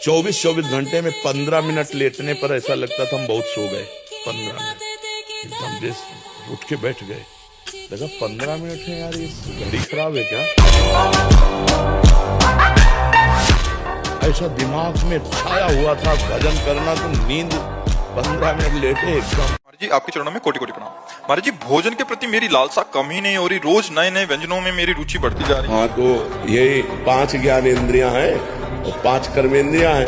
24 घंटे में 15 मिनट लेटने पर ऐसा लगता था हम बहुत सो गए। 15 मिनट एकदम जैसे उठ के बैठ गए, लगा 15 मिनट है यार, ये घड़ी खराब है क्या? ऐसा दिमाग में छाया हुआ था भजन करना, तो नींद 15 मिनट लेटे एकदम। महाराज जी आपके चरणों में कोटि कोटि प्रणाम। महाराज जी भोजन के प्रति मेरी लालसा कम ही नहीं हो रही, रोज नए नए व्यंजनों में मेरी रुचि बढ़ती जा रही है। हाँ, तो ये 5 ज्ञान इंद्रियां हैं और 5 कर्मेंद्रियां हैं,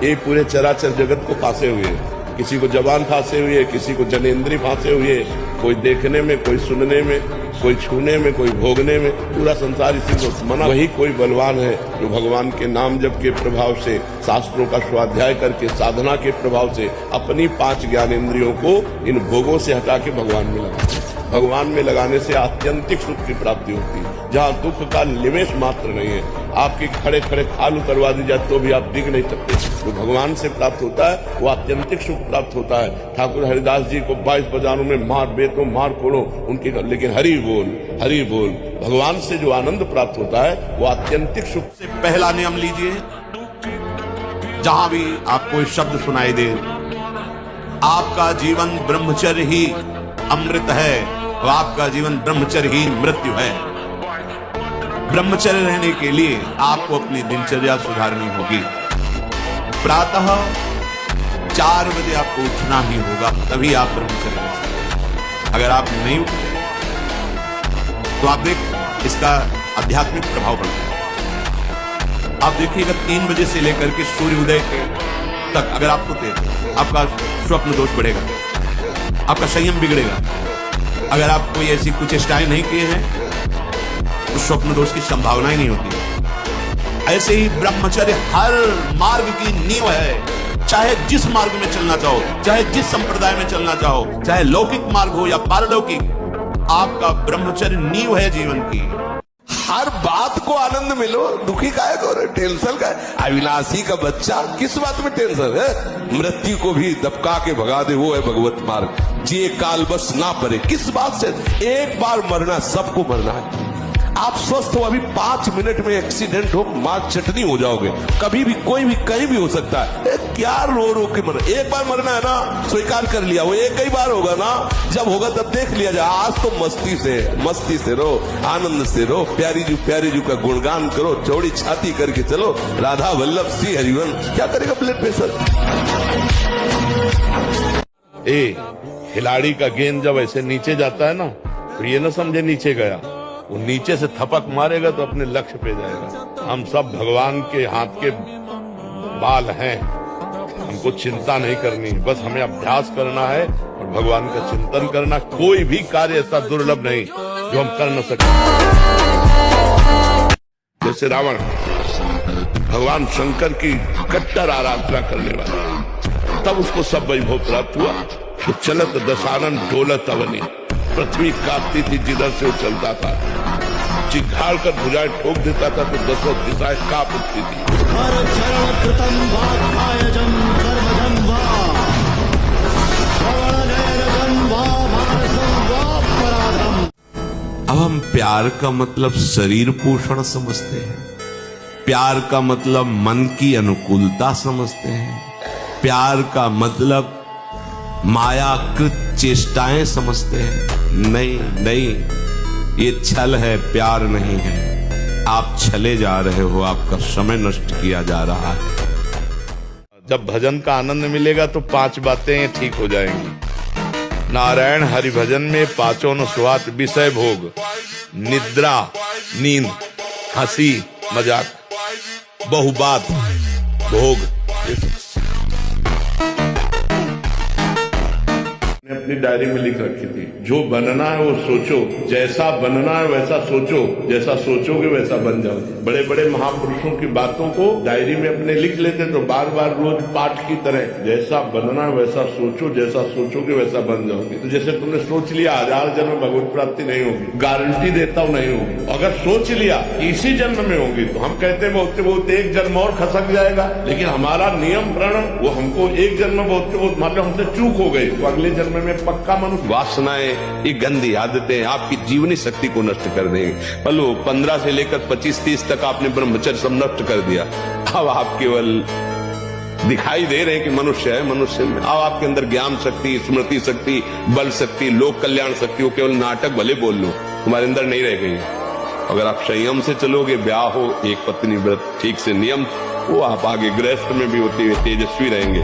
ये पूरे चराचर जगत को फांसे हुए हैं। किसी को जबान फांसे हुई है, किसी को जनेंद्री फांसे हुई है, कोई देखने में, कोई सुनने में, कोई छूने में, कोई भोगने में, पूरा संसार इसी को मना। वही कोई बलवान है जो भगवान के नाम जप के प्रभाव से, शास्त्रों का स्वाध्याय करके, साधना के प्रभाव से अपनी 5 ज्ञानेंद्रियों को इन भोगों से हटा के भगवान में लगाते हैं। भगवान में लगाने से आत्यंतिक सुख की प्राप्ति होती है, जहाँ दुख का निमेष मात्र नहीं है। आपके खड़े खड़े खाल उतरवा दी जाए तो भी आप दिख नहीं सकते। जो भगवान से प्राप्त होता है वो आत्यंतिक सुख प्राप्त होता है। ठाकुर हरिदास जी को 22 बाजारों में मार बेटो मार कोड़ो उनके, लेकिन हरि बोल भगवान से जो आनंद प्राप्त होता है वो आत्यंतिक सुख। से पहला नियम लीजिए, जहां भी आपको ये शब्द सुनाई दे, आपका जीवन ब्रह्मचर्य ही अमृत है और आपका जीवन ब्रह्मचर्य ही मृत्यु है। ब्रह्मचर्य रहने के लिए आपको अपनी दिनचर्या सुधारनी होगी। प्रातः 4 बजे आपको उठना ही होगा, तभी आप ब्रह्मचर्य रह सकते। अगर आप नहीं उठते तो आप देख इसका आध्यात्मिक प्रभाव पड़ता है। आप देखिएगा 3 बजे से लेकर के सूर्योदय तक अगर आप सोते, आपका स्वप्न दोष बढ़ेगा, आपका संयम बिगड़ेगा। अगर आप कोई ऐसी कुछ चेष्टाएं नहीं किए हैं तो स्वप्न दोष की संभावना ही नहीं होती। ऐसे ही ब्रह्मचर्य हर मार्ग की नींव है। चाहे जिस मार्ग में चलना चाहो, चाहे जिस संप्रदाय में चलना चाहो, चाहे लौकिक मार्ग हो या पारलौकिक, आपका ब्रह्मचर्य नींव है जीवन की। हर बात को आनंद मिलो, दुखी काहे हो रहे, टेंशन का है? अविनाशी का बच्चा किस बात में टेंशन है? मृत्यु को भी दबका के भगा दे, वो है भगवत मार्ग। जिए काल बस ना पड़े, किस बात से? एक बार मरना, सबको मरना है। आप स्वस्थ हो, अभी 5 मिनट में एक्सीडेंट हो, मार चटनी हो जाओगे। कभी भी कोई भी कहीं भी हो सकता है। क्या रो रो के मरना? एक बार मरना है ना, स्वीकार कर लिया, वो एक ही बार होगा ना। जब होगा तब देख लिया जाए। आज तो मस्ती से रो, आनंद से रो, प्यारी जू का गुणगान करो, चौड़ी छाती करके चलो, राधा वल्लभ श्री हरिवन। क्या करेगा ब्लड प्रेशर? खिलाड़ी का गेंद जब ऐसे नीचे जाता है ना, तो ये ना समझे नीचे गया, वो नीचे से थपक मारेगा तो अपने लक्ष्य पे जाएगा। हम सब भगवान के हाथ के बाल हैं, हमको चिंता नहीं करनी, बस हमें अभ्यास करना है और भगवान का चिंतन करना। कोई भी कार्य ऐसा दुर्लभ नहीं जो हम कर न सके। जैसे रावण भगवान शंकर की कट्टर आराधना करने वाला, तब उसको सब वैभव प्राप्त हुआ। तो चलत दशानन डोलत अवनी, पृथ्वी कांपती थी जिधर से वो चलता था। चिघाड़ कर भुजाएं ठोक देता था तो 10 दिशाएं कांप उठती थी। अब हम प्यार का मतलब शरीर पोषण समझते हैं, प्यार का मतलब मन की अनुकूलता समझते हैं, प्यार का मतलब मायाकृत चेष्टाएं समझते हैं। नहीं, ये छल है, प्यार नहीं है। आप छले जा रहे हो, आपका समय नष्ट किया जा रहा है। जब भजन का आनंद मिलेगा तो 5 बातें ठीक हो जाएंगी। नारायण हरि भजन में 5 न स्वात विषय भोग, निद्रा, नींद, हंसी मजाक, बहुबात, भोग। अपनी डायरी में लिख रखी थी, जो बनना है वो सोचो, जैसा बनना है वैसा सोचो, जैसा सोचोगे वैसा बन जाओगे। बड़े बड़े महापुरुषों की बातों को डायरी में अपने लिख लेते तो बार बार रोज पाठ की तरह, जैसा बनना है वैसा सोचो, जैसा सोचोगे वैसा बन जाओगे। तो जैसे तुमने सोच लिया 1000 जन्म भगवत प्राप्ति नहीं होगी, गारंटी देता हूँ नहीं होगी। अगर सोच लिया इसी जन्म में होगी तो हम कहते हैं बहुत एक जन्म और खसक जाएगा, लेकिन हमारा नियम प्रण वो हमको एक जन्म बहुत मान लो हमसे चूक हो गई तो अगले जन्म में पक्का मनुष्य। वासनाएं, ये गंदी आदतें आपकी जीवनी शक्ति को नष्ट कर देंगे। पलो 15 से लेकर 25-30 तक आपने ब्रह्मचर्य सब नष्ट कर दिया। अब आप केवल दिखाई दे रहे हैं कि मनुष्य है, मनुष्य में अब आपके अंदर ज्ञान शक्ति, स्मृति शक्ति, बल शक्ति, लोक कल्याण शक्ति, वो केवल नाटक भले बोल लो, तुम्हारे अंदर नहीं रह गई। अगर आप संयम से चलोगे, ब्याह हो, एक पत्नी व्रत ठीक से नियम, वो आप आगे गृहस्थ में भी होते हुए तेजस्वी रहेंगे।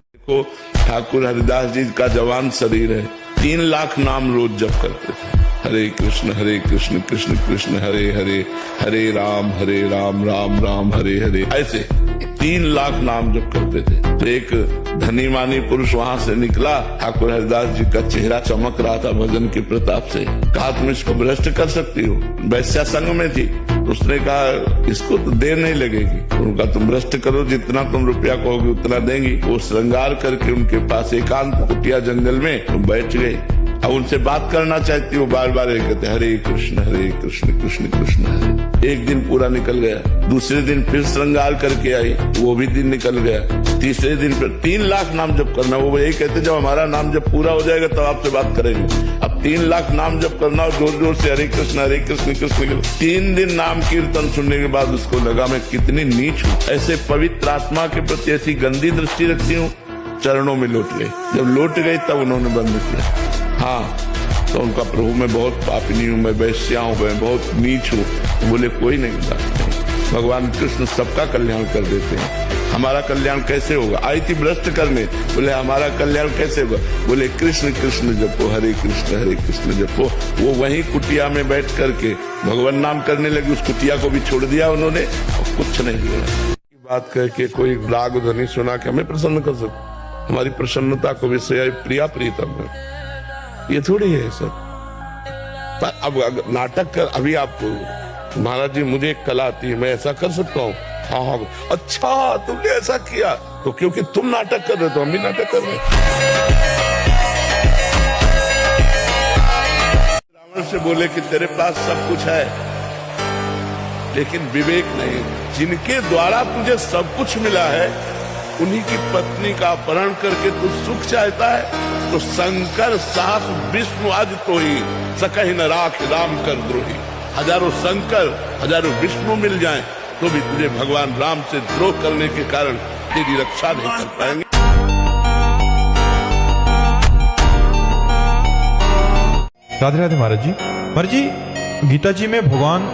देखो ठाकुर हरिदास जी का जवान शरीर है, 3 लाख नाम रोज जप करते थे। हरे कृष्ण कृष्ण कृष्ण हरे हरे, हरे राम राम राम हरे हरे, ऐसे 3 लाख नाम जप करते थे। तो एक धनी मानी पुरुष वहां से निकला, ठाकुर हरिदास जी का चेहरा चमक रहा था भजन के प्रताप से। कहा तुम इसको भ्रष्ट कर सकती हो, वैश्या संघ में थी। उसने कहा इसको तो देर नहीं लगेगी। उनका तुम भ्रष्ट करो, जितना तुम रुपया कहोगे उतना देंगी। वो श्रृंगार करके उनके पास एकांत कुटिया जंगल में बैठ गई। अब उनसे बात करना चाहती, वो बार बार कहते हरे कृष्ण कृष्ण कृष्ण हरे। एक दिन पूरा निकल गया, दूसरे दिन फिर श्रृंगार करके आई, वो भी दिन निकल गया, तीसरे दिन फिर 3 लाख नाम जप करना। वो यही कहते जब हमारा नाम जब पूरा हो जाएगा तब आपसे बात करेंगे। अब 3 लाख नाम जप करना और जोर जोर से हरे कृष्ण कृष्ण कृष्ण। 3 दिन नाम कीर्तन सुनने के बाद उसको लगा मैं कितनी नीच हूँ, ऐसे पवित्र आत्मा के प्रति ऐसी गंदी दृष्टि रखती हूँ। चरणों में लौट गई। जब लौट गई तब उन्होंने बंद किया। हाँ, तो उनका प्रभु मैं बहुत पापिनी हूँ, मैं वैश्या हूँ, मैं बहुत नीच हूँ। बोले कोई नहीं बात नहीं, भगवान कृष्ण सबका कल्याण कर देते हैं। हमारा कल्याण कैसे होगा? आई थी भ्रष्ट करने, बोले हमारा कल्याण कैसे होगा? बोले कृष्ण कृष्ण जपो, हरे कृष्ण जपो। वो वहीं कुटिया में बैठ करके भगवान नाम करने लगे। उस कुटिया को भी छोड़ दिया उन्होंने और कुछ नहीं हुआ। बात करके कोई राग ध्वनि सुना के हमें प्रसन्न कर सकते, हमारी प्रसन्नता को विषय प्रिया प्रीतम है, ये थोड़ी है सर। पर अब नाटक कर, अभी आपको महाराज जी मुझे एक कला आती है, मैं ऐसा कर सकता हूँ। हाँ, अच्छा तुमने ऐसा किया, तो क्योंकि तुम नाटक कर रहे हो हम भी नाटक कर रहे हैं। रावण से बोले कि तेरे पास सब कुछ है लेकिन विवेक नहीं। जिनके द्वारा तुझे सब कुछ मिला है उन्हीं की पत्नी का अपहरण करके तू सुख चाहता है। तो शंकर सास विष्णु आज तो ही सकहि न राख राम कर द्रोही। हजारों शंकर हजारों विष्णु मिल जाएं तो भी तुझे भगवान राम से द्रोह करने के कारण तेरी रक्षा नहीं कर पाएंगे। राधे राधे महाराज जी। महाराज जी, गीता जी में भगवान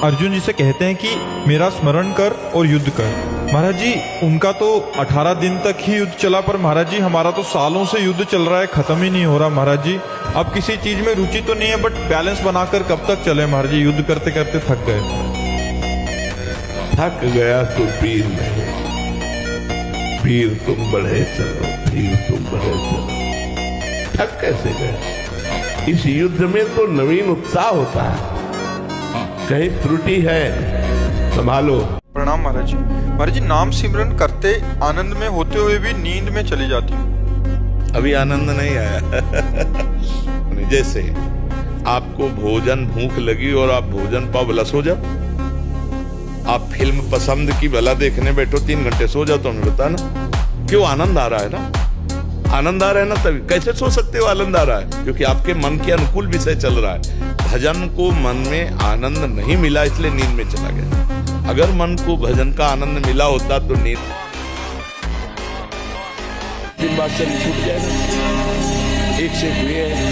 अर्जुन जी से कहते हैं कि मेरा स्मरण कर और युद्ध कर। महाराज जी, उनका तो 18 दिन तक ही युद्ध चला, पर महाराज जी हमारा तो सालों से युद्ध चल रहा है, खत्म ही नहीं हो रहा। महाराज जी अब किसी चीज में रुचि तो नहीं है, बट बैलेंस बनाकर कब तक चले महाराज जी? युद्ध करते करते थक गए। थक गया तो पीर नहीं, पीर तुम बढ़े चलो, पीर तुम बढ़े चलो। थक कैसे गए? इस युद्ध में तो नवीन उत्साह होता है, कहीं त्रुटि है संभालो। प्रणाम महाराज जी। महाराज जी, नाम सिमरन करते आनंद में होते हुए भी नींद में चली जाती हूँ। अभी आनंद नहीं आया। जैसे आपको भोजन भूख लगी और आप भोजन पाओ, भला सो जाओ। आप फिल्म पसंद की भला देखने बैठो, 3 घंटे सो जाओ तो हमें बता ना, क्यों? आनंद आ रहा है ना, आनंद आ रहा है ना, तभी। कैसे सो सकते हो? आनंद आ रहा है क्योंकि आपके मन के अनुकूल विषय चल रहा है। भजन को मन में आनंद नहीं मिला इसलिए नींद में चला गया। अगर मन को भजन का आनंद मिला होता तो नींद दिन बाद चल छूट जाएगा। एक से एक हुए हैं,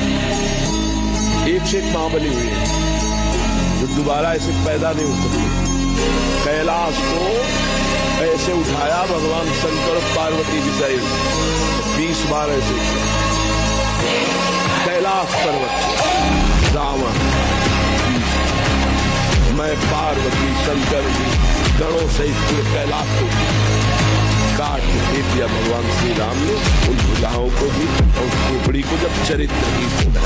एक से एक महाबली हुए हैं जो दोबारा ऐसे पैदा नहीं हो सकते। कैलाश को ऐसे उठाया भगवान शंकर पार्वती विषय 20 बार ऐसे कैलाश पर्वत रावण, मैं पार्वती शंकर जी गणों से इस पूरे कैलाश को काट दे दिया भगवान श्री राम ने। उन भुजाओं को भी और खोपड़ी को जब चरित्र ही होगा।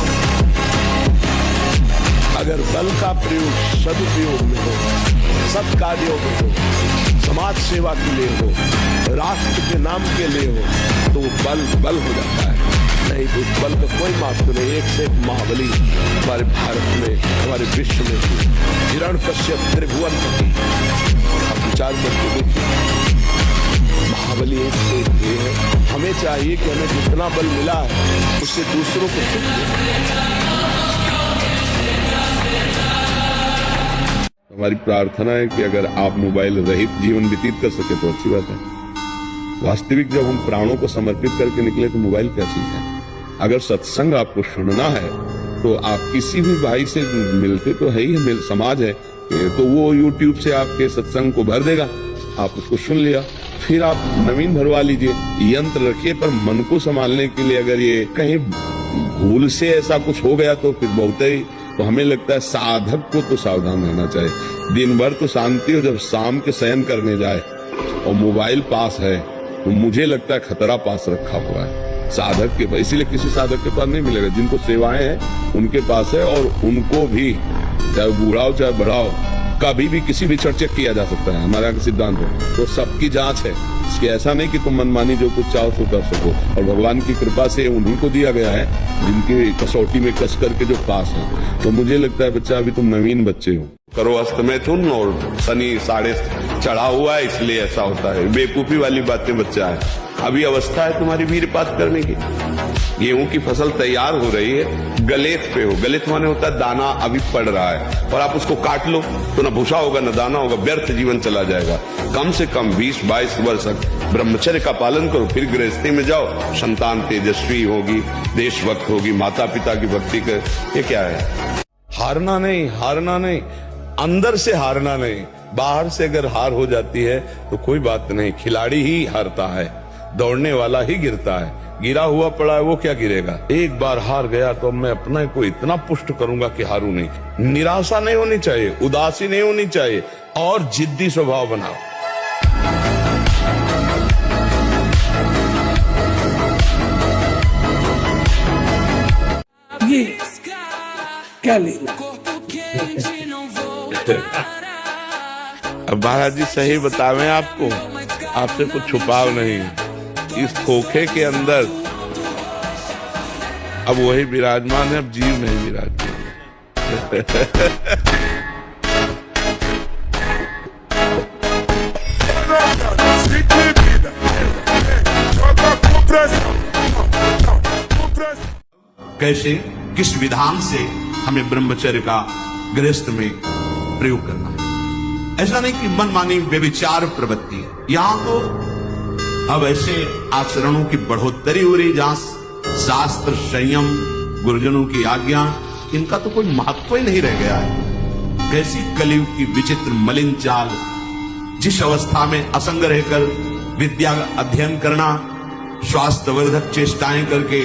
अगर बल का प्रयोग सदुपयोग में हो, सत् कार्यों में हो, समाज सेवा के लिए हो, राष्ट्र के नाम के लिए हो, तो वो बल हो जाता है। नहीं तो उस बल का कोई महत्व नहीं। एक से एक महाबली हमारे भारत में, हमारे विश्व में हिरण्यकश्यप त्रिभुवनपति, आप विचार करके देखिए, महाबली एक से एक है। हमें चाहिए कि हमें जितना बल मिला है उससे दूसरों को सुख दें। हमारी प्रार्थना है कि अगर आप मोबाइल रहित जीवन व्यतीत कर सके तो अच्छी बात है। वास्तविक जब हम प्राणों को समर्पित करके निकले तो मोबाइल क्या चीज है। अगर सत्संग आपको सुनना है तो आप किसी भी भाई से मिलते तो है ही, समाज है तो वो YouTube से आपके सत्संग को भर देगा, आप उसको सुन लिया, फिर आप नवीन भरवा लीजिए, यंत्र रखिए। पर मन को संभालने के लिए अगर ये कहीं भूल से ऐसा कुछ हो गया तो फिर बहुत ही, तो हमें लगता है साधक को तो सावधान रहना चाहिए। दिन भर तो शांति हो, जब शाम के शयन करने जाए और मोबाइल पास है तो मुझे लगता है खतरा पास रखा हुआ है साधक के पास। इसीलिए किसी साधक के पास नहीं मिलेगा। जिनको सेवाएं हैं उनके पास है, और उनको भी चाहे बूढ़ा हो चाहे बड़ा हो कभी भी किसी भी क्षण चेक किया जा सकता है। हमारे यहाँ का सिद्धांत है, तो सबकी जांच है। इसके ऐसा नहीं कि तुम मनमानी जो कुछ चाहो सो कर सको। और भगवान की कृपा से उन्हीं को दिया गया है जिनकी कसौटी में कस करके जो पास है। तो मुझे लगता है बच्चा अभी तुम नवीन बच्चे हो, करो अस्त में तुम, और शनि साढ़े चढ़ा हुआ है इसलिए ऐसा होता है। बेवकूफी वाली बातें बच्चा है। अभी अवस्था है तुम्हारी वीरपात करने की। गेहूं की फसल तैयार हो रही है, गलेत पे हो, गलेत माने होता है दाना अभी पड़ रहा है, और आप उसको काट लो तो न भूसा होगा न दाना होगा, व्यर्थ जीवन चला जाएगा। कम से कम 20-22 वर्ष ब्रह्मचर्य का पालन करो, फिर गृहस्थी में जाओ, संतान तेजस्वी होगी, देशभक्त होगी, माता पिता की भक्ति कर। ये क्या है? हारना नहीं, हारना नहीं, अंदर से हारना नहीं। बाहर से अगर हार हो जाती है तो कोई बात नहीं, खिलाड़ी ही हारता है, दौड़ने वाला ही गिरता है। गिरा हुआ पड़ा है वो क्या गिरेगा। एक बार हार गया तो मैं अपने को इतना पुष्ट करूंगा कि हारू नहीं। निराशा नहीं होनी चाहिए, उदासी नहीं होनी चाहिए, और जिद्दी स्वभाव बनाओ। ये क्या लेना। अब महाराज जी सही बतावें आपको, आपसे कुछ छुपाव नहीं। इस खोखे के अंदर अब वही विराजमान है, अब जीव नहीं विराजमान कैसे, किस विधान से हमें ब्रह्मचर्य का गृहस्थ में प्रयोग करना है। ऐसा नहीं कि मनमानी व्यभिचार प्रवृत्ति है। यहां तो अब ऐसे आचरणों की बढ़ोतरी हो रही जहां शास्त्र, संयम, गुरुजनों की आज्ञा, इनका तो कोई महत्व ही नहीं रह गया है। कैसी कलयुग की विचित्र मलिन चाल। जिस अवस्था में असंग रहकर विद्या अध्ययन करना, स्वास्थ्यवर्धक चेष्टाएं करके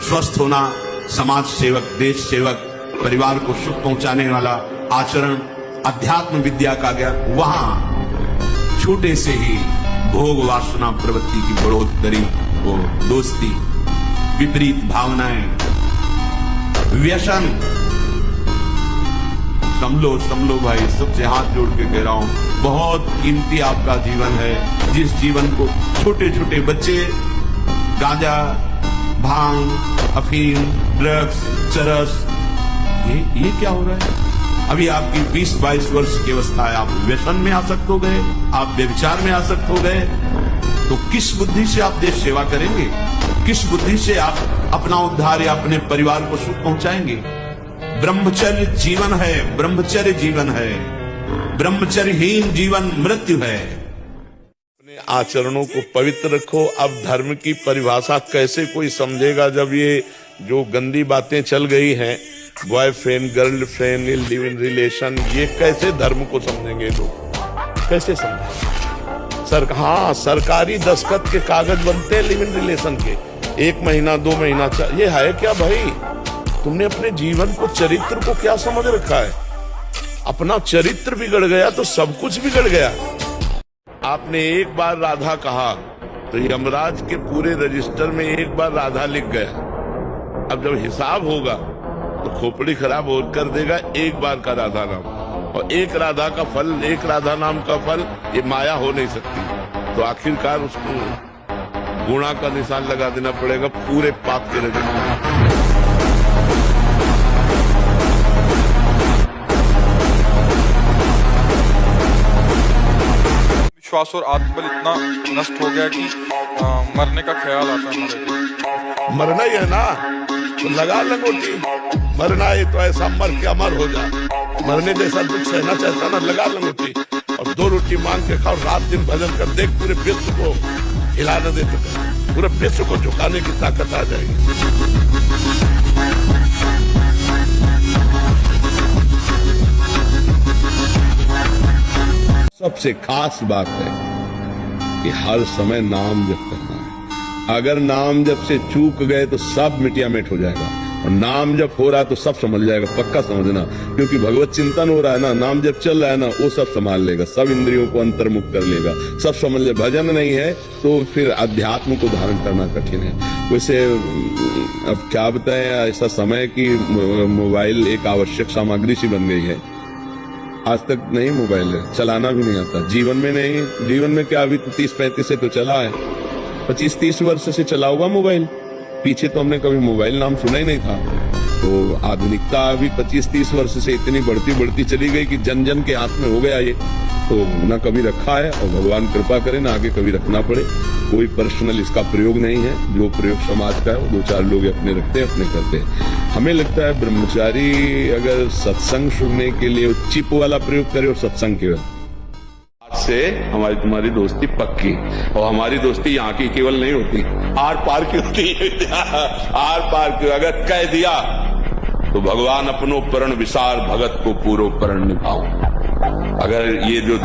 स्वस्थ होना, समाज सेवक, देश सेवक, परिवार को सुख पहुंचाने वाला आचरण, अध्यात्म विद्या का ज्ञान, वहां छोटे से ही भोग वासना प्रवृत्ति की बढ़ोतरी, वो दोस्ती, विपरीत भावनाएं, व्यसन। समलो भाई, सबसे हाथ जोड़ के कह रहा हूं, बहुत कीमती आपका जीवन है। जिस जीवन को छोटे छोटे बच्चे गांजा, भांग, अफीम, ड्रग्स, चरस, ये क्या हो रहा है। अभी आपकी 20-22 वर्ष की अवस्था है, आप व्यसन में आसक्त हो गए, आप व्यभिचार में आसक्त हो गए, तो किस बुद्धि से आप देश सेवा करेंगे? किस बुद्धि से आप अपना उद्धार या अपने परिवार को सुख पहुंचाएंगे? ब्रह्मचर्य जीवन है, ब्रह्मचर्य जीवन है। ब्रह्मचर्यहीन जीवन मृत्यु है। अपने आचरणों को पवित्र रखो। अब धर्म की परिभाषा कैसे कोई समझेगा जब ये जो गंदी बातें चल गई हैं, boyfriend, girlfriend, live in relation, ये कैसे धर्म को समझेंगे लोग? कैसे समझेंगे? हाँ, सरकारी दस्तखत के कागज बनते हैं लिव इन रिलेशन के, 1 महीना 2 महीना। ये है क्या भाई? तुमने अपने जीवन को, चरित्र को क्या समझ रखा है? अपना चरित्र बिगड़ गया तो सब कुछ बिगड़ गया। आपने एक बार राधा कहा तो यमराज के पूरे रजिस्टर में एक बार राधा लिख गया। अब जब हिसाब होगा तो खोपड़ी खराब हो कर देगा एक बार का राधा नाम, और एक राधा का फल, एक राधा नाम का फल, ये माया हो नहीं सकती। तो आखिरकार उसको गुणा का निशान लगा देना पड़ेगा पूरे पाप के रजिस्टर। विश्वास और आत्मबल इतना नष्ट हो गया कि मरने का ख्याल आता है। मरना ही है ना, तो लगा लंगोटी। मरना है तो ऐसा मर के अमर हो जा। मरने जैसा दुख सहना चाहता ना, लगा लंगोटी और 2 रोटी मांग के खाओ, रात दिन भजन कर, देख पूरे विश्व को हिला न दे तो पूरे विश्व को झुकाने की ताकत आ जाएगी। सबसे खास बात है कि हर समय नाम जप करना है। अगर नाम जप से चूक गए तो सब मिटिया मिट हो जाएगा, और नाम जप हो रहा है तो सब समझ जाएगा, पक्का समझना, क्योंकि भगवत चिंतन हो रहा है ना, नाम जप चल रहा है ना, वो सब संभाल लेगा, सब इंद्रियों को अंतर्मुख कर लेगा, सब समझ ले। भजन नहीं है तो फिर अध्यात्म को धारण करना कठिन है। वैसे अब क्या बताएं, ऐसा समय कि मोबाइल एक आवश्यक सामग्री सी बन गई है। आज तक नहीं मोबाइल है, चलाना भी नहीं आता, जीवन में नहीं, जीवन में क्या अभी तो 30-35 से तो चला है, 25-30 वर्ष से चला होगा मोबाइल, पीछे तो हमने कभी मोबाइल नाम सुना ही नहीं था। तो आधुनिकता अभी 25-30 वर्ष से इतनी बढ़ती चली गई कि जन जन के हाथ में हो गया ये, तो ना कभी रखा है, और भगवान कृपा करे ना आगे कभी रखना पड़े। कोई पर्सनल इसका प्रयोग नहीं है, जो प्रयोग समाज का है वो 2-4 लोग अपने रखते हैं, अपने करते हैं। हमें लगता है ब्रह्मचारी अगर सत्संग सुनने के लिए चिप वाला प्रयोग करे और सत्संग के से हमारी तुम्हारी दोस्ती पक्की, और हमारी दोस्ती यहाँ की केवल नहीं होती, आर पार की होती है। आर पार की अगर कह दिया तो भगवान अपनो परण विसार भगत को पूरो परण निभाओ। अगर ये जो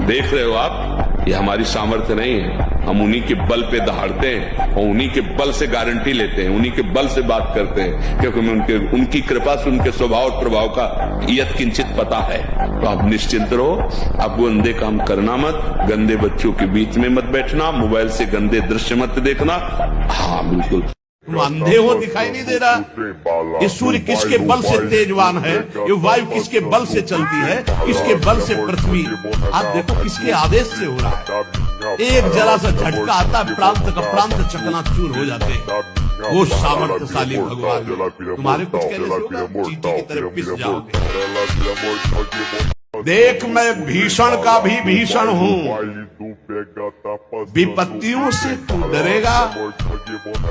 देख रहे हो आप, ये हमारी सामर्थ्य नहीं है, हम उन्हीं के बल पे दहाड़ते हैं और उन्हीं के बल से गारंटी लेते हैं, उन्हीं के बल से बात करते हैं, क्योंकि हमें उनकी कृपा से उनके स्वभाव और प्रभाव का यत किंचित पता है। तो आप निश्चिंत रहो, आप गंदे काम करना मत, गंदे बच्चों के बीच में मत बैठना, मोबाइल से गंदे दृश्य मत देखना। हाँ बिल्कुल, तुम अंधे हो, दिखाई नहीं दे रहा? ये सूर्य किसके बल से तेजवान है? ये वायु किसके बल से चलती है? किसके बल से पृथ्वी? आप देखो किसके आदेश से हो रहा है। एक जरा सा झटका आता है, प्रांत का प्रांत चकनाचूर हो जाते हैं। वो सामर्थ्यशाली भगवान तुम्हारे कुछ कहने से होगा, चींटी की तरह पिस जाओगे। देख, मैं भीषण का भी भीषण हूँ, विपत्तियों से तू डरेगा?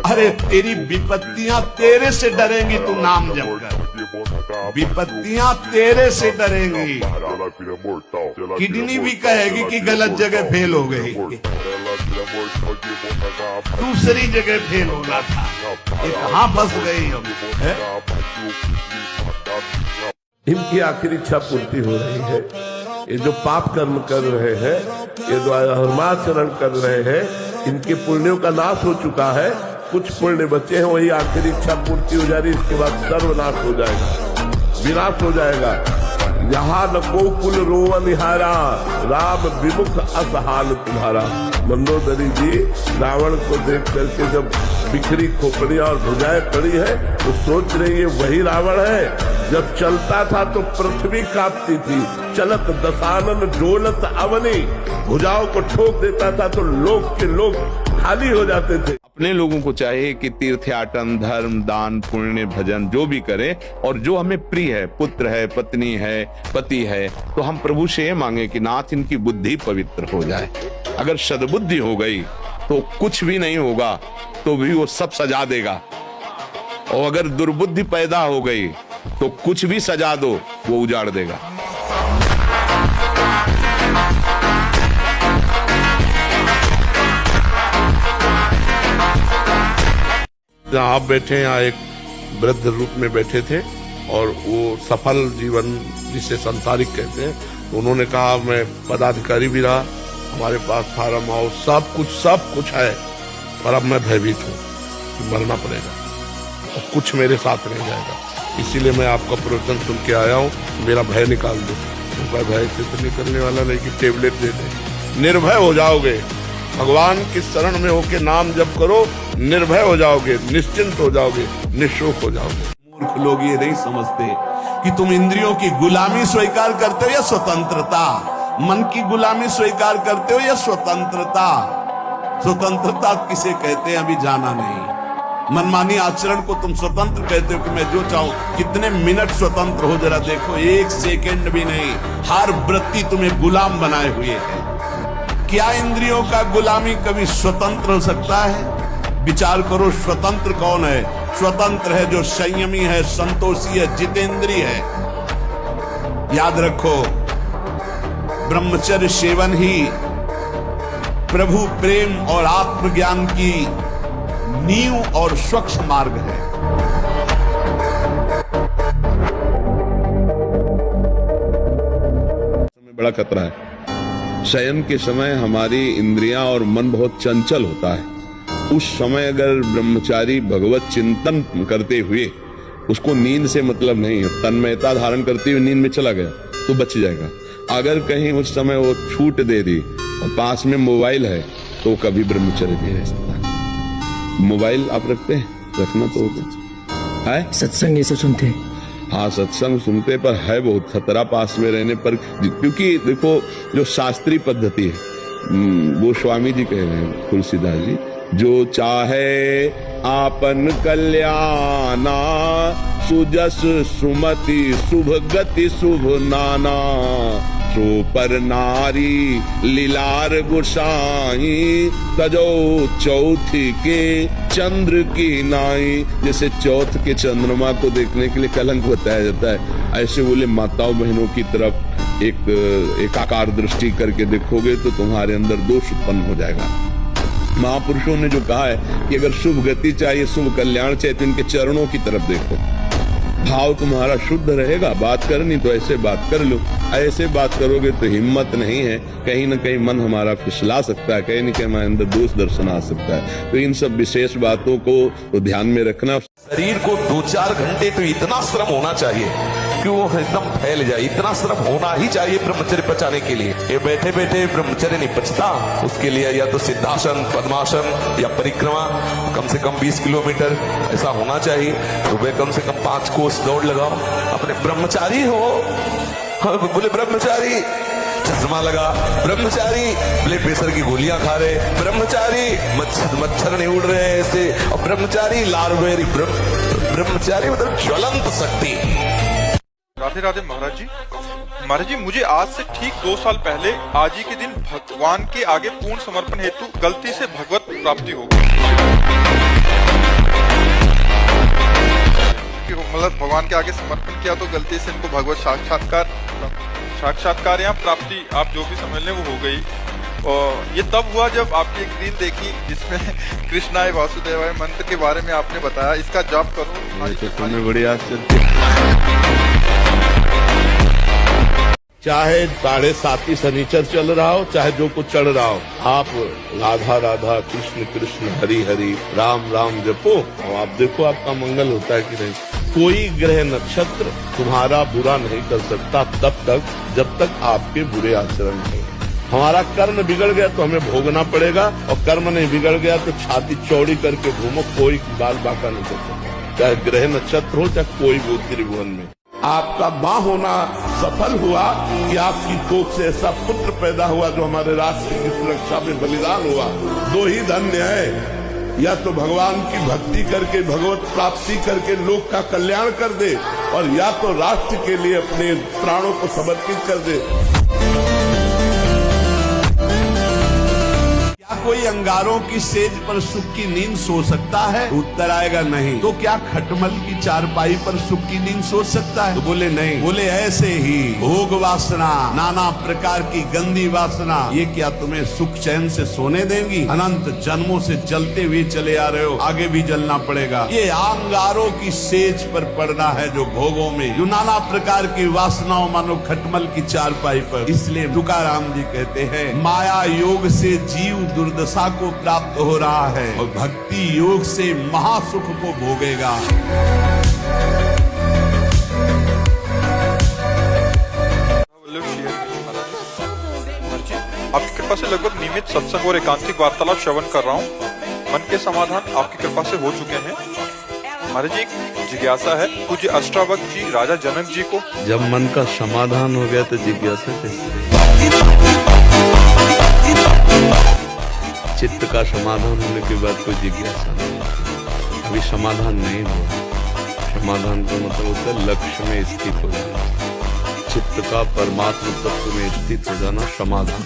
अरे तेरी विपत्तियां तेरे से डरेंगी, तू नाम जप कर, विपत्तियां तेरे से डरेंगी। किडनी भी कहेगी कि गलत जगह फेल हो गई, दूसरी जगह फेल होना था, ये कहाँ फंस गई हम? इनकी आखिरी इच्छा पूर्ति हो रही है। ये जो पाप कर्म कर रहे हैं, ये जो धर्माचरण कर रहे हैं, इनके पुण्यों का नाश हो चुका है। कुछ पुण्य बचे हैं, वही आखिरी इच्छा पूर्ति हो जा रही है। इसके बाद सर्वनाश हो जाएगा, विनाश हो जाएगा। यहाँ न गोकुल रोवन निहारा, राम विमुख असहाल तुम्हारा। मंदोदरी जी रावण को देख करके जब बिखरी खोपड़ियां और भुजाएं पड़ी है, तो सोच रही है वही रावण है। जब चलता था तो पृथ्वी कांपती थी, चलत दशानन डोलत अवनी, भुजाओं को ठोक देता था तो लोग के लोग खाली हो जाते थे। अपने लोगों को चाहिए कि तीर्थयाटन, धर्म, दान, पुण्य, भजन जो भी करें, और जो हमें प्रिय है, पुत्र है, पत्नी है, पति है, तो हम प्रभु से ये मांगे कि नाथ इनकी बुद्धि पवित्र हो जाए। अगर सद्बुद्धि हो गई तो कुछ भी नहीं होगा, तो भी वो सब सजा देगा, और अगर दुर्बुद्धि पैदा हो गई तो कुछ भी सजा दो, वो उजाड़ देगा। जहाँ आप बैठे, यहाँ एक वृद्ध रूप में बैठे थे, और वो सफल जीवन जिसे संसारिक कहते हैं, तो उन्होंने कहा मैं पदाधिकारी भी रहा, हमारे पास फार्म हाउस सब कुछ है, पर अब मैं भयभीत हूँ कि मरना पड़ेगा और कुछ मेरे साथ रह जाएगा, इसीलिए मैं आपका प्रवचन सुन के आया हूँ, मेरा भय निकाल दो। उनका भय से तो निकलने वाला नहीं कि टेबलेट दे दे। निर्भय हो जाओगे, भगवान की शरण में होके नाम जप करो, निर्भय हो जाओगे, निश्चिंत हो जाओगे, निःशोक हो जाओगे। मूर्ख लोग ये नहीं समझते कि तुम इंद्रियों की गुलामी स्वीकार करते हो या स्वतंत्रता, मन की गुलामी स्वीकार करते हो या स्वतंत्रता। स्वतंत्रता किसे कहते हैं अभी जाना नहीं। मनमानी आचरण को तुम स्वतंत्र कहते हो कि मैं जो चाहूं। कितने मिनट स्वतंत्र हो जरा देखो, 1 सेकंड भी नहीं। हर वृत्ति तुम्हें गुलाम बनाए हुए है। क्या इंद्रियों का गुलामी कभी स्वतंत्र हो सकता है? विचार करो, स्वतंत्र कौन है? स्वतंत्र है जो संयमी है, संतोषी है, जितेंद्रिय है। याद रखो, ब्रह्मचर्य सेवन ही प्रभु प्रेम और आत्मज्ञान की नींव और स्वच्छ मार्ग है। बड़ा खतरा है। शयन के समय हमारी इंद्रियां और मन बहुत चंचल होता है। उस समय अगर ब्रह्मचारी भगवत चिंतन करते हुए, उसको नींद से मतलब नहीं है, तन्मयता धारण करते हुए नींद में चला गया तो बच जाएगा। अगर कहीं उस समय वो छूट दे दी और पास में मोबाइल है तो कभी ब्रह्मचर्य नहीं रह सकता। मोबाइल आप रखते हैं? रखना तो होगा है। सत्संग ये सब सुनते हैं? हाँ, सत्संग सुनते, पर है बहुत खतरा पास में रहने पर, क्योंकि देखो जो शास्त्रीय पद्धति है वो स्वामी जी कह रहे हैं, तुलसीदास जी, जो चाहे आपन कल्याणा, सुजस सुमति शुभ गति शुभ नाना, सो पर नारी लीलार गुसाई, तजो चौथी के चंद्र की नाई। जैसे चौथ के चंद्रमा को देखने के लिए कलंक बताया जाता है, ऐसे बोले माताओं बहनों की तरफ एक आकार दृष्टि करके देखोगे तो तुम्हारे अंदर दोष उत्पन्न हो जाएगा। महापुरुषों ने जो कहा है कि अगर शुभ गति चाहिए, शुभ कल्याण चाहिए, तो इनके चरणों की तरफ देखो। भाव तुम्हारा शुद्ध रहेगा, बात करनी तो ऐसे बात कर लो। ऐसे बात करोगे तो हिम्मत नहीं है, कहीं न कहीं मन हमारा फिसला सकता है, कहीं न कहीं हमारे अंदर दोष दर्शन आ सकता है। तो इन सब विशेष बातों को तो ध्यान में रखना। शरीर को 2-4 घंटे तो इतना श्रम होना चाहिए कि वो एकदम फैल जाए, इतना श्रम होना ही चाहिए ब्रह्मचर्य पचाने के लिए। ये बैठे बैठे ब्रह्मचर्य नहीं पचता, उसके लिए या तो सिद्धासन, पद्मासन या परिक्रमा कम से कम 20 किलोमीटर ऐसा होना चाहिए। सुबह कम से कम 5 कोस दौड़ लगाओ। अपने ब्रह्मचारी हो, बोले ब्रह्मचारी चश्मा लगा, ब्रह्मचारी ब्लड प्रेशर की गोलियां खा रहे, ब्रह्मचारी मच्छर नहीं उड़ रहे ऐसे, और ब्रह्मचारी लार्वेरी, ब्रह्मचारी मतलब ज्वलंत शक्ति। राधे राधे महाराज जी। महाराज जी, मुझे आज से ठीक 2 साल पहले आज ही के दिन भगवान के आगे पूर्ण समर्पण हेतु गलती से भगवत प्राप्ति हो गई। मतलब भगवान के आगे समर्पण किया तो गलती से इनको भगवत साक्षात्कार या प्राप्ति, आप जो भी समझ लें, वो हो गई। और ये तब हुआ जब आपकी एक रील देखी जिसमें कृष्णाय वासुदेवाय मंत्र के बारे में आपने बताया, इसका जाप करो। तुम्हें बड़ी आश्चर्य, चाहे 7.5 शनिचर चल रहा हो, चाहे जो कुछ चढ़ रहा हो, आप राधा राधा कृष्ण कृष्ण हरि हरि राम राम जपो, और आप देखो आपका मंगल होता है कि नहीं। कोई ग्रह नक्षत्र तुम्हारा बुरा नहीं कर सकता तब तक जब तक आपके बुरे आचरण नहीं। हमारा कर्म बिगड़ गया तो हमें भोगना पड़ेगा, और कर्म नहीं बिगड़ गया तो छाती चौड़ी करके घूमो, कोई बाल बाका नहीं कर सकता, चाहे ग्रह नक्षत्र हो चाहे कोई भी त्रिभुवन में। आपका मां होना सफल हुआ कि आपकी कोख से ऐसा पुत्र पैदा हुआ जो हमारे राष्ट्र की सुरक्षा में बलिदान हुआ। 2 ही धन्य है, या तो भगवान की भक्ति करके भगवत प्राप्ति करके लोक का कल्याण कर दे, और या तो राष्ट्र के लिए अपने प्राणों को समर्पित कर दे। क्या कोई अंगारों की सेज पर सुख की नींद सो सकता है? उत्तर आएगा नहीं। तो क्या खटमल की चारपाई पर सुख की नींद सो सकता है? तो बोले नहीं। बोले ऐसे ही भोग वासना, नाना प्रकार की गंदी वासना, ये क्या तुम्हें सुख चैन से सोने देंगी? अनंत जन्मों से जलते हुए चले आ रहे हो, आगे भी जलना पड़ेगा। ये अंगारों की सेज पर पड़ना है जो भोगों में, जो नाना प्रकार की वासनाओं मानो खटमल की चारपाई पर। इसलिए तुकाराम जी कहते हैं, माया योग से जीव दुर्दशा को प्राप्त हो रहा है और भक्ति योग से महासुख को भोगेगा। आपकी कृपा से लगभग नियमित सत्संग और एकांतिक वार्तालाप श्रवण कर रहा हूँ। मन के समाधान आपकी कृपा से हो चुके हैं। महाराज जी, एक जिज्ञासा है पूज्य अष्टावक्र जी राजा जनक जी को। जब मन का समाधान हो गया तो जिज्ञासा कैसे? चित्त का समाधान होने के बाद कोई जिज्ञासा नहीं। अभी समाधान नहीं हुआ। समाधान का मतलब होता है लक्ष्य में स्थित हो जाना, चित्त का परमात्म तत्व में स्थित हो जाना समाधान।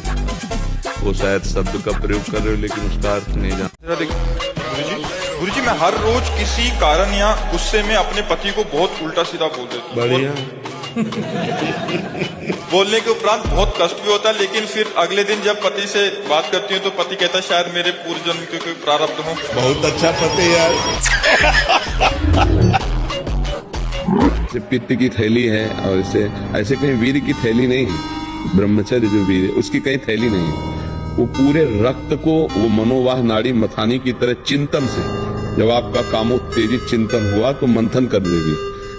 वो शायद शब्द का प्रयोग कर रहे हो लेकिन उसका अर्थ नहीं जानते। गुरु जी, मैं हर रोज किसी कारण या गुस्से में अपने पति को बहुत उल्टा सीधा बोल देता हूँ। बढ़िया, बोलने के उपरांत बहुत कष्ट भी होता है, लेकिन फिर अगले दिन जब पति से बात करती हूँ तो पति कहता है शायद मेरे पूर्व जन्म के कोई प्रारब्ध हो। बहुत अच्छा पति यार। पित्त की थैली है और इसे ऐसे कहीं वीर की थैली नहीं है। ब्रह्मचर्य जो वीर है उसकी कहीं थैली नहीं है। वो पूरे रक्त को वो मनोवाह नाड़ी मथानी की तरह चिंतन से, जब आपका कामोत्तेजित चिंतन हुआ तो मंथन कर देगी।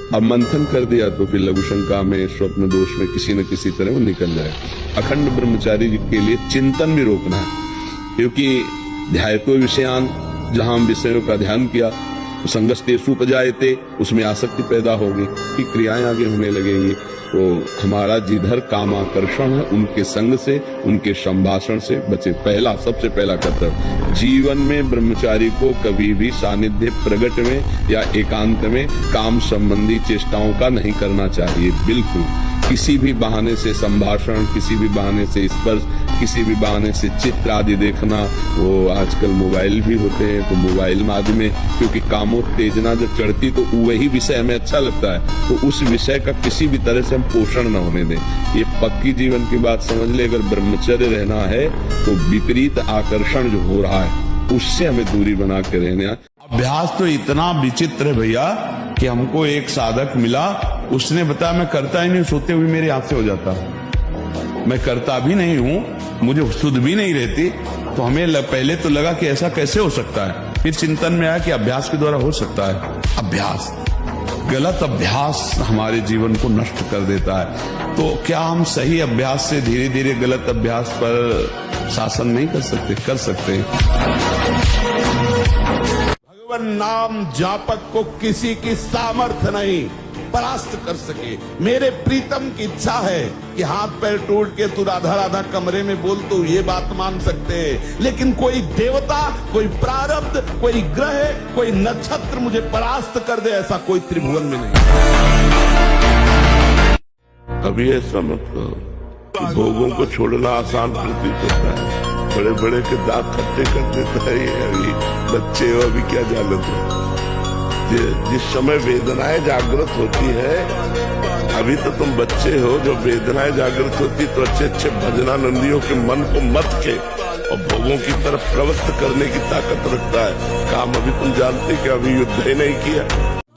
अब मंथन कर दिया तो फिर लघु शंका में, स्वप्न दोष में किसी न किसी तरह वो निकल जाए। अखंड ब्रह्मचारी के लिए चिंतन भी रोकना है, क्योंकि ध्यायतो विषयान, जहां हम विषयों का ध्यान किया संगस्तेषु उपजायते, उसमें आसक्ति पैदा होगी, कि क्रियाएं आगे होने लगेंगी। तो हमारा जिधर कामाकर्षण है उनके संग से, उनके संभाषण से बचे। पहला, सबसे पहला कर्तव्य जीवन में ब्रह्मचारी को कभी भी सानिध्य प्रगट में या एकांत में काम संबंधी चेष्टाओं का नहीं करना चाहिए। बिल्कुल किसी भी बहाने से संभाषण, किसी भी बहाने से स्पर्श, किसी भी बहाने से चित्र आदि देखना। वो आजकल मोबाइल भी होते हैं तो मोबाइल आदि में, क्योंकि कामोत्तेजना जब चढ़ती तो वही विषय हमें अच्छा लगता है, तो उस विषय का किसी भी तरह से हम पोषण न होने दें। ये पक्की जीवन की बात समझ ले। अगर ब्रह्मचर्य रहना है तो विपरीत आकर्षण जो हो रहा है उससे हमें दूरी बना के रहना। अभ्यास तो इतना विचित्र है भैया कि हमको एक साधक मिला, उसने बताया मैं करता ही नहीं, सोते हुए मेरे हाथ से हो जाता, मैं करता भी नहीं हूं, मुझे सुध भी नहीं रहती। तो हमें पहले तो लगा कि ऐसा कैसे हो सकता है, फिर चिंतन में आया कि अभ्यास के द्वारा हो सकता है। अभ्यास, गलत अभ्यास हमारे जीवन को नष्ट कर देता है। तो क्या हम सही अभ्यास से धीरे धीरे गलत अभ्यास पर शासन नहीं कर सकते? कर सकते हैं। भगवान नाम जापक को किसी की सामर्थ्य नहीं परास्त कर सके। मेरे प्रीतम की इच्छा है कि हाथ पैर टूट के तू राधा राधा कमरे में बोल, तो ये बात मान सकते हैं, लेकिन कोई देवता, कोई प्रारब्ध, कोई ग्रह, कोई नक्षत्र मुझे परास्त कर दे, ऐसा कोई त्रिभुवन में नहीं। अभी ऐसा मत करो, भोगों को छोड़ना आसान प्रतीत होता है, बड़े बड़े के दांत खट्टे कर देता है। अभी बच्चे हो, अभी क्या जागृत हो। जिस समय वेदनाएं जागृत होती है, अभी तो तुम बच्चे हो, जो वेदनाएं जागृत होती तो अच्छे अच्छे भजनानंदियों के मन को मत के और भोगों की तरफ प्रवृत्त करने की ताकत रखता है। काम अभी तुम जानते कि अभी युद्ध ही नहीं किया।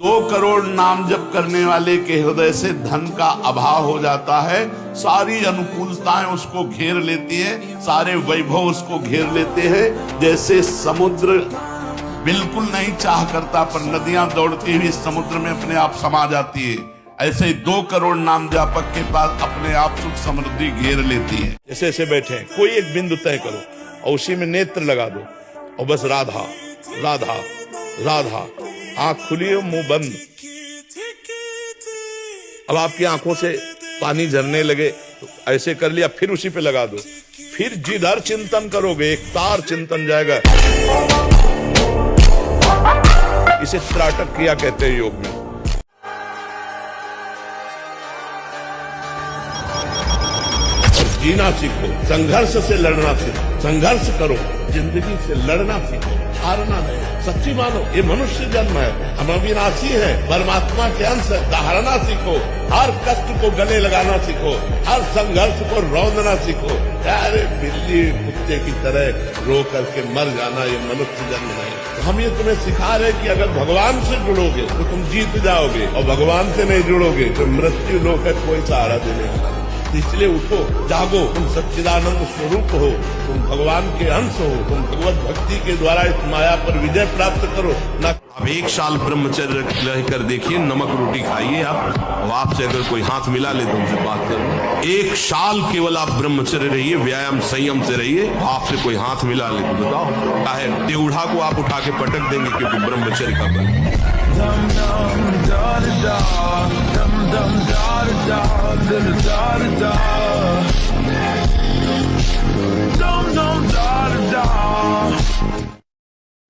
2 करोड़ नाम जप करने वाले के हृदय से धन का अभाव हो जाता है, सारी अनुकूलताएं उसको घेर लेती है, सारे वैभव उसको घेर लेते हैं। जैसे समुद्र बिल्कुल नहीं चाह करता पर नदियां दौड़ती हुई समुद्र में अपने आप समा जाती है, ऐसे ही 2 करोड़ नाम जापक के पास अपने आप सुख समृद्धि घेर लेती है। जैसे ऐसे बैठे हैं, कोई एक बिंदु तय करो और उसी में नेत्र लगा दो और बस राधा राधा राधा। आंख खुली है, मुंह बंद। अब आपकी आंखों से पानी झरने लगे तो ऐसे कर लिया, फिर उसी पे लगा दो। फिर जिधर चिंतन करोगे एक तार चिंतन जाएगा। इसे त्राटक क्रिया कहते हैं योग में। और जीना सीखो, संघर्ष से लड़ना सीखो, संघर्ष करो, जिंदगी से लड़ना सीखो, हारना नहीं। सच्ची मानो ये मनुष्य जन्म है, हम अविनाशी है, परमात्मा के अंश है। धारणा सीखो, हर कष्ट को गले लगाना सीखो, हर संघर्ष को रौंदना सीखो। अरे बिल्ली कुत्ते की तरह रो करके मर जाना ये मनुष्य जन्म नहीं। तो हम ये तुम्हें सिखा रहे कि अगर भगवान से जुड़ोगे तो तुम जीत जाओगे, और भगवान से नहीं जुड़ोगे तो मृत्यु लोक है, कोई सहारा देने वाला। इसलिए उठो, जागो, तुम सच्चिदानंद स्वरूप हो, तुम भगवान के अंश हो, तुम भगवत भक्ति के द्वारा इस माया पर विजय प्राप्त करो। न अब 1 साल ब्रह्मचर्य रह कर देखिए, नमक रोटी खाइए आप, और आपसे अगर कोई हाथ मिला ले तो उनसे बात करो। 1 साल केवल आप ब्रह्मचर्य रहिए, व्यायाम संयम से रहिए, आपसे कोई हाथ मिला ले तो बताओ, चाहे टेढ़ा को आप उठा के पटक देंगे, क्योंकि ब्रह्मचर्य का बल।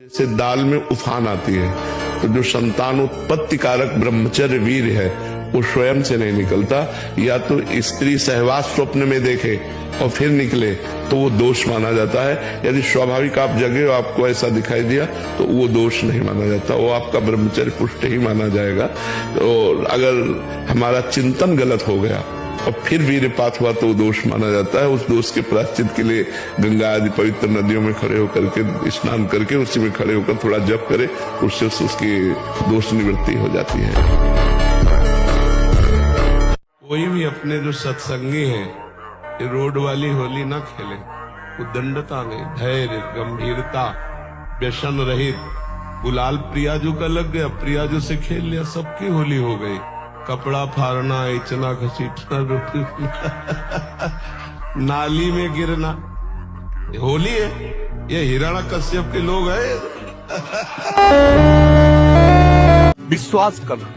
जैसे दाल में उफान आती है, तो जो संतान उत्पत्ति कारक ब्रह्मचर्य वीर है वो स्वयं से नहीं निकलता। या तो स्त्री सहवास स्वप्न में देखे और फिर निकले तो वो दोष माना जाता है। यदि स्वाभाविक आप जगे और आपको ऐसा दिखाई दिया तो वो दोष नहीं माना जाता, वो आपका ब्रह्मचर्य पुष्ट ही माना जाएगा। तो अगर हमारा चिंतन गलत हो गया और फिर वीर्यपात हुआ तो वो दोष माना जाता है। उस दोष के प्रायश्चित के लिए गंगा आदि पवित्र नदियों में खड़े होकर के स्नान करके उसी में खड़े होकर थोड़ा जप करे, उससे उसकी दोष निवृत्ति हो जाती है। कोई भी अपने जो सत्संगी हैं रोड वाली होली ना खेले, उद्दंडता में धैर्य गंभीरता व्यसन रहित। गुलाल प्रियाजू का लग गया, प्रियाजू से खेल लिया, सबकी होली हो गई। कपड़ा फाड़ना, इचना घसीटना, नाली में गिरना, होली है। ये हिरण्यकश्यप के लोग हैं। विश्वास करना,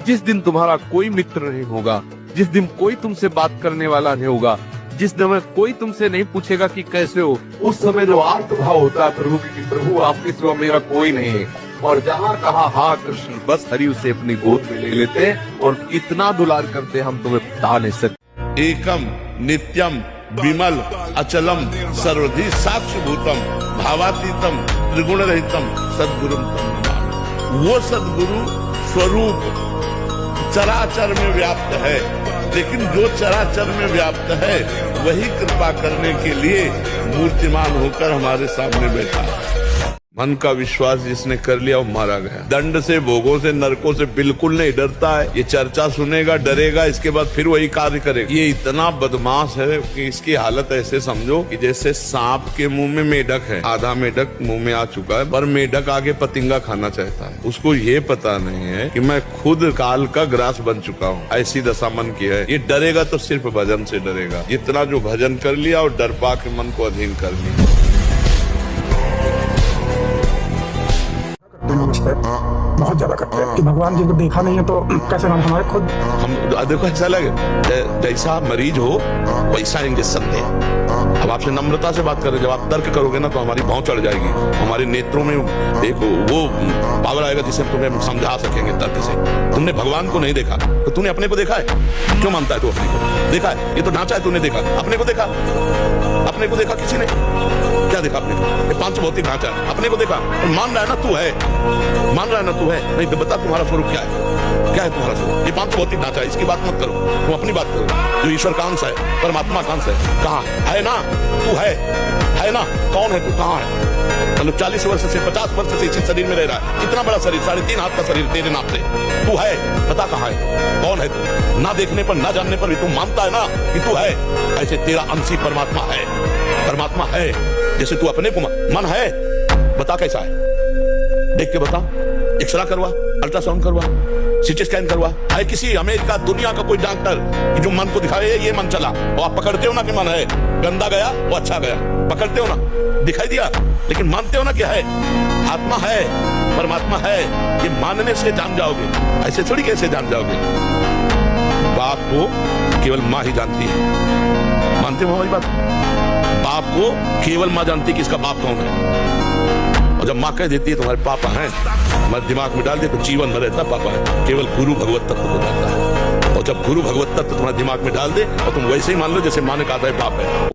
जिस दिन तुम्हारा कोई मित्र नहीं होगा, जिस दिन कोई तुमसे बात करने वाला नहीं होगा, जिस समय कोई तुमसे नहीं पूछेगा कि कैसे हो, उस समय जो आत्मभाव होता है प्रभु की, प्रभु आपके सिवा मेरा कोई नहीं है, और जहाँ कहा हाँ कृष्ण, बस हरि उसे अपनी गोद में ले लेते हैं और कितना दुलार करते हम तुम्हें बता नहीं सकते। एकम नित्यम विमल अचलम सर्वधि साक्ष भूतम भावातीतम त्रिगुण रहितम सद्गुरु। वो सद्गुरु स्वरूप चराचर में व्याप्त है, लेकिन जो चराचर में व्याप्त है वही कृपा करने के लिए मूर्तिमान होकर हमारे सामने बैठा है। मन का विश्वास जिसने कर लिया वो मारा गया। दंड से, भोगों से, नरकों से बिल्कुल नहीं डरता है। ये चर्चा सुनेगा, डरेगा, इसके बाद फिर वही कार्य करेगा। ये इतना बदमाश है कि इसकी हालत ऐसे समझो कि जैसे सांप के मुंह में मेढक है, आधा मेढक मुंह में आ चुका है, पर मेढक आगे पतिंगा खाना चाहता है। उसको ये पता नहीं है कि मैं खुद काल का ग्रास बन चुका हूँ। ऐसी दशा मन की है। ये डरेगा तो सिर्फ भजन से डरेगा। जितना जो भजन कर लिया और डरपा के मन को अधीन कर लिया। बहुत ज्यादा करते हैं कि भगवान जी को देखा नहीं है तो कैसे हम हमारे खुद हम देखो ऐसा लगे जैसा मरीज हो वैसा इंजेक्शन दे। अब आपसे नम्रता से बात करें, जब आप तर्क करोगे ना तो हमारी भौं चढ़ जाएगी, हमारे नेत्रों में देखो वो पावर आएगा जिससे हम तुम्हें समझा सकेंगे तर्क से। तुमने भगवान को नहीं देखा तो तूने अपने को देखा है? क्यों मानता है तू अपने को? देखा है? ये तो ढांचा है, तूने देखा। अपने को देखा? अपने को देखा किसी ने? क्या देखा अपने को? ये पांच भौतिक ढांचा है, अपने को देखा? मान रहा है ना तू है, मान रहा है ना तू है? नहीं तो बता तुम्हारा स्वरूप क्या है? क्या है तुम्हारा स्वरूप? ये पांच भौतिक ढांचा है, इसकी बात मत करो, तुम अपनी बात करो। जो ईश्वर का अंश है, परमात्मा का अंश है, कहाँ है ना? तू है ना? कौन है तू? कहाँ है? मतलब 40 वर्ष से 50 वर्ष से इसी शरीर में रह रहा है, इतना बड़ा शरीर, 3.5 हाथ का शरीर तेरे नाम से। तू है, बता कहाँ है? कौन है तू? ना देखने पर, ना जानने पर भी तू मानता है ना कि तू है। ऐसे तेरा अंशी परमात्मा है, परमात्मा है। जैसे तू अपने को मन है, बता कैसा है? देख के बता, एक्सरा करवा, अल्ट्रासाउंड करवा, सीटी स्कैन करवा। है किसी अमेरिका दुनिया का कोई डॉक्टर कि जो मन को दिखाए ये मन चला, और आप पकड़ते हो ना कि मन है, गंदा गया वो अच्छा गया, पकड़ते हो ना, दिखाई दिया, लेकिन मानते हो ना क्या है? आत्मा है, परमात्मा है। ये मानने से जान जाओगे, ऐसे थोड़ी कैसे जान जाओगे? बाप को केवल माँ ही जानती है, मानते हो हमारी बात? बाप को केवल माँ जानती है कि इसका बाप कौन है। और जब माँ कह देती है तुम्हारे पापा हैं, हमारे दिमाग में डाल दे तो जीवन में रहता पापा है। केवल गुरु भगवत तत्व को जानता है, और जब गुरु भगवत तत्व तुम्हारे दिमाग में डाल दे और तुम वैसे ही मान लो जैसे माँ ने कहा था बाप है।